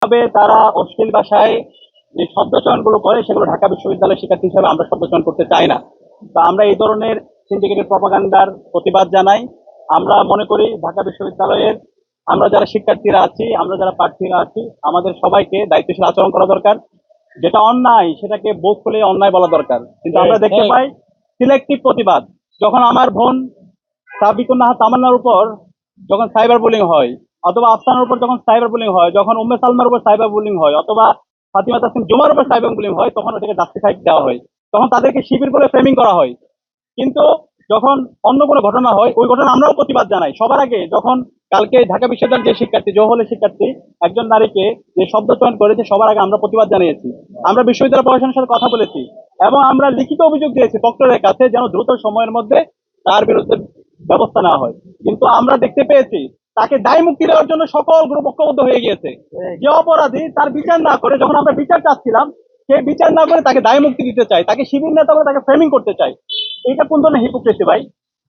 তবে তারা অশ্লীল ভাষায় যে শব্দচয়ন গুলো করে সেগুলো ঢাকা বিশ্ববিদ্যালয়ের শিক্ষার্থী হিসেবে আমরা শব্দচয়ন করতে চাই না। তো আমরা এই ধরনের সিন্ডিকেটেড প্রপাগান্ডার প্রতিবাদ জানাই। আমরা মনে করি ঢাকা বিশ্ববিদ্যালয়ের আমরা যারা শিক্ষার্থীরা আছি, আমরা যারা প্রার্থীরা আছি, আমাদের সবাইকে দায়িত্বশীল আচরণ করা দরকার। যেটা অন্যায় সেটাকে বুক খুলে অন্যায় বলা দরকার। কিন্তু আমরা দেখতে পাই সিলেক্টিভ প্রতিবাদ। যখন আমার বোন সাবিকুন নাহা তামান্নার উপর যখন সাইবার বুলিং হয়, অথবা আফসানের উপর যখন সাইবার বুলিং হয়, যখন উম্মে সালমার উপর সাইবার বুলিং হয়, অথবা ফাতিমা তাসনিম জুমার উপর সাইবার বুলিং হয়, তখন ওটাকে জাস্টিফাই দেওয়া হয়, তখন তাদেরকে শিবির বলে ফ্রেমিং করা হয়। কিন্তু যখন অন্য কোনো ঘটনা হয়, ওই ঘটনা আমরাও প্রতিবাদ জানাই। সবার আগে যখন কালকে ঢাকা বিশ্ববিদ্যালয়ের যে শিক্ষার্থী, জওহলের শিক্ষার্থী একজন নারীকে যে শব্দ চয়ন করেছে, সবার আগে আমরা প্রতিবাদ জানিয়েছি। আমরা বিশ্ববিদ্যালয় প্রশাসনের সাথে কথা বলেছি এবং আমরা লিখিত অভিযোগ দিয়েছি প্রক্টরের কাছে যেন দ্রুত সময়ের মধ্যে তার বিরুদ্ধে ব্যবস্থা নেওয়া হয়। কিন্তু আমরা দেখতে পেয়েছি তাকে দায় মুক্তি দেওয়ার জন্য সকল গ্রুপ ঐক্যবদ্ধ হয়ে গিয়েছে। যে অপরাধী তার বিচার না করে, যখন আমরা বিচার চাচ্ছিলাম, সে বিচার না করে তাকে দায় মুক্তি দিতে চায়, তাকে শিবির নেতা করে তাকে ফ্রেমিং করতে চায়। এটা কোন ধরনের হিপোক্রেসি ভাই?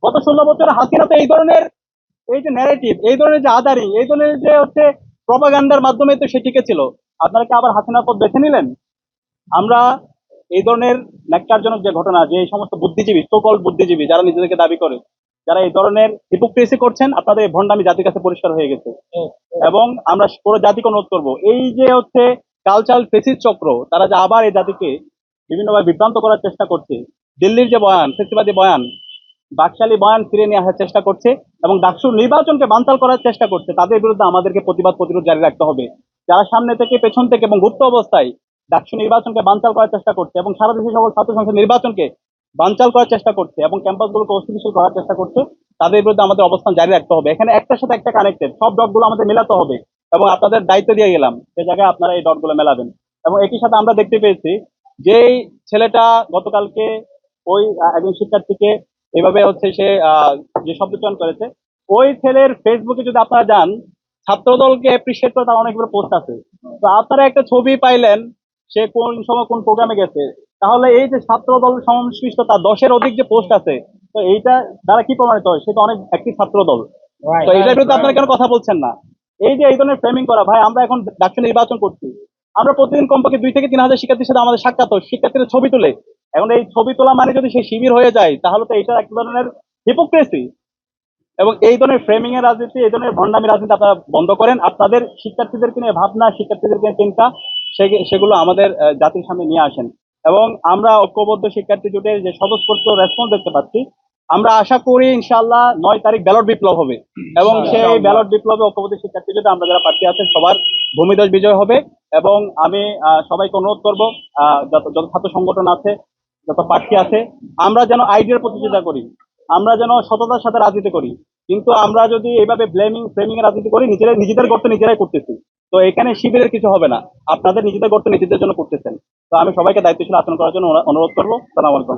গত 16 বছরে হাসিনা তো এই ধরনের, এই যে ন্যারেটিভ, এই ধরনের যে আদারি, এই ধরনের যে হচ্ছে প্রপাগান্ডার মাধ্যমে তো সে টিকে ছিল। আপনারা কি আবার হাসিনার পথ বেছে নিলেন? আমরা এই ধরনের ন্যাক্কারজনক যে ঘটনা, যে এই সমস্ত বুদ্ধিজীবী, সোকল বুদ্ধিজীবী যারা নিজেদেরকে দাবি করে, যারা এই ধরনের হিপোক্রেসি করছেন, আপনাদের এই ভণ্ডামি জাতির কাছে পরিষ্কার হয়ে গেছে। এবং আমরা পুরো জাতিকে অনুরোধ করবো, এই যে হচ্ছে কালচারাল ফেসিস চক্র, তারা যে আবার এই জাতিকে বিভিন্নভাবে বিভ্রান্ত করার চেষ্টা করছে, দিল্লির যে বয়ান, ফেসিবাদী বয়ান, বাকশালী বয়ান ফিরে নিয়ে আসার চেষ্টা করছে এবং ডাকসুর নির্বাচনকে বানচাল করার চেষ্টা করছে, তাদের বিরুদ্ধে আমাদেরকে প্রতিবাদ প্রতিরোধ জারি রাখতে হবে। যারা সামনে থেকে, পেছন থেকে এবং গুপ্ত অবস্থায় ডাকসু নির্বাচনকে বানচাল করার চেষ্টা করছে এবং সারা দেশের সকল ছাত্র সংসদ নির্বাচনকে বানচাল করার চেষ্টা করছে এবং ক্যাম্পাসগুলোকে অস্থিতিশীল করার চেষ্টা করছে, তাদের বিরুদ্ধে আমাদের অবস্থান জারি রাখতে হবে। এখানে একটার সাথে একটা কানেক্টেড, সব ডটগুলো আমাদের মেলাতে হবে এবং আপনাদের দায়িত্ব দিয়ে গেলাম সে জায়গায় আপনারা এই ডটগুলো মেলাবেন। এবং একই সাথে আমরা দেখতে পেয়েছি যেই ছেলেটা গতকালকে ওই একজন শিক্ষার্থীকে এভাবে হচ্ছে সে যে শব্দচয়ন করেছে, ওই ছেলের ফেসবুকে যদি আপনারা যান, ছাত্রদলকে অ্যাপ্রিসিয়েট করে তার অনেকগুলো পোস্ট আছে। তো আপনারা একটা ছবি পাইলেন সে কোন সময় কোন প্রোগ্রামে গেছে, তাহলে এই যে ছাত্রদল সংশ্লিষ্ট তার 10-এর অধিক যে পোস্ট আছে, তো এইটা দ্বারা কি প্রমাণিত হয়? সে তো অনেক একটি ছাত্রদল। তো এটার বিরুদ্ধে আপনারা কেন কথা বলছেন না? এই যে এই ধরনের ফ্রেমিং করা, ভাই আমরা এখন ডাকসু নির্বাচন করছি, আমরা প্রতিদিন কমপক্ষে 2 থেকে 3 হাজার শিক্ষার্থীর সাথে আমাদের সাক্ষাৎ হয়, শিক্ষার্থীরা ছবি তুলে। এখন এই ছবি তোলা মানে যদি সে শিবির হয়ে যায়, তাহলে তো এটা এক ধরনের হিপোক্রেসি। এবং এই ধরনের ফ্রেমিং এর রাজনীতি, এই ধরনের ভণ্ডামি রাজনীতি আপনারা বন্ধ করেন। আপনাদের শিক্ষার্থীদেরকে নিয়ে ভাবনা, শিক্ষার্থীদেরকে নিয়ে চিন্তা, সেগুলো আমাদের জাতির সামনে নিয়ে আসেন। এবং আমরা ঐক্যবদ্ধ শিক্ষার্থী জোটের যে স্বতঃস্ফূর্ত রেসপন্স দেখতে পাচ্ছি, আমরা আশা করি ইনশাআল্লাহ 9 তারিখ ব্যালট বিপ্লব হবে এবং সেই ব্যালট বিপ্লবে ঐক্যবদ্ধ শিক্ষার্থী জোটে আমরা যারা প্রার্থী আছেন সবার ভূমিদশ বিজয় হবে। এবং আমি সবাইকে অনুরোধ করবো, যত ছাত্র সংগঠন আছে, যত প্রার্থী আছে, আমরা যেন আইডিয়ার প্রতিযোগিতা করি, আমরা যেন সততার সাথে রাজনীতি করি। কিন্তু আমরা যদি এইভাবে ফ্রেমিং এর রাজনীতি করি, নিজেদের গর্ত নিজেরাই করতেছি। তো এখানে শিবিরের কিছু হবে না, আপনাদের নিজেদের গর্ত নিজেদের জন্য করতেছেন। তো আমি সবাইকে দায়িত্বশীল আচরণ করার জন্য অনুরোধ করবো। সালাম আলাইকুম।